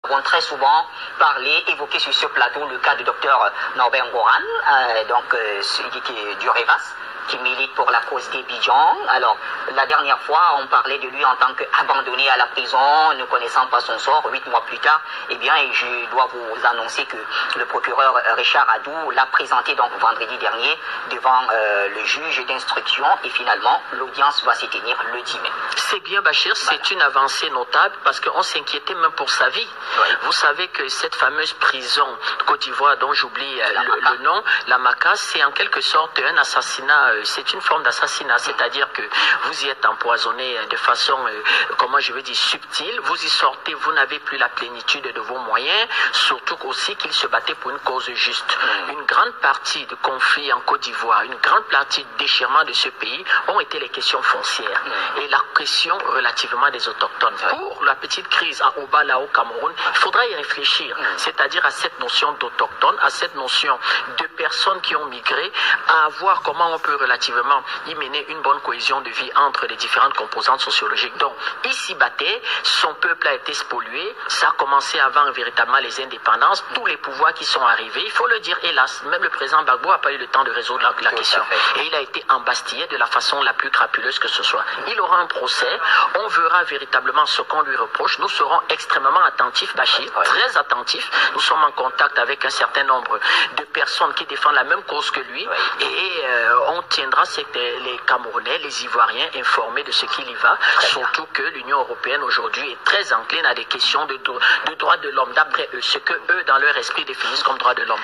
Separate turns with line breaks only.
Nous avons très souvent parlé, évoqué sur ce plateau le cas du docteur Norbert Ngoran, du REVAS, qui milite pour la cause des Bidjans. Alors, la dernière fois, on parlait de lui en tant qu'abandonné à la prison, ne connaissant pas son sort. 8 mois plus tard, eh bien, je dois vous annoncer que le procureur Richard Adou l'a présenté donc vendredi dernier devant le juge d'instruction et finalement, l'audience va se tenir le 10 mai.
C'est bien, Bachir, c'est une avancée notable parce qu'on s'inquiétait même pour sa vie. Oui. Vous savez que cette fameuse prison de Côte d'Ivoire, dont j'oublie le nom, la Maca, c'est en quelque sorte un assassinat, c'est une forme d'assassinat, c'est-à-dire que vous y êtes empoisonné de façon, comment je veux dire, subtile, vous y sortez, vous n'avez plus la plénitude de vos moyens, surtout aussi qu'il se battait pour une cause juste. Une grande partie de conflits en Côte d'Ivoire, une grande partie de déchirement de ce pays ont été les questions foncières et la question relativement des autochtones. Pour la petite crise à Obala au Cameroun, il faudra y réfléchir, c'est-à-dire à cette notion d'autochtones, à cette notion de personnes qui ont migré, à voir comment on peut relativement y mener une bonne cohésion de vie entre les différentes composantes sociologiques. Donc, il s'y battait, son peuple a été spolié, ça a commencé avant véritablement les indépendances, tous les pouvoirs qui sont arrivés, il faut le dire, hélas, même le président Gbagbo n'a pas eu le temps de résoudre la question. Et il a été embastillé de la façon la plus crapuleuse que ce soit. Il aura un procès, on verra véritablement ce qu'on lui reproche, nous serons extrêmement attentifs, Bachir, très attentifs, nous sommes en contact avec un certain nombre de personnes qui défendent la même cause que lui et on tiendra les Camerounais, les Ivoiriens informés de ce qu'il y va, surtout que l'Union européenne aujourd'hui est très encline à des questions de droits de l'homme, d'après eux, ce que eux dans leur esprit définissent comme droits de l'homme.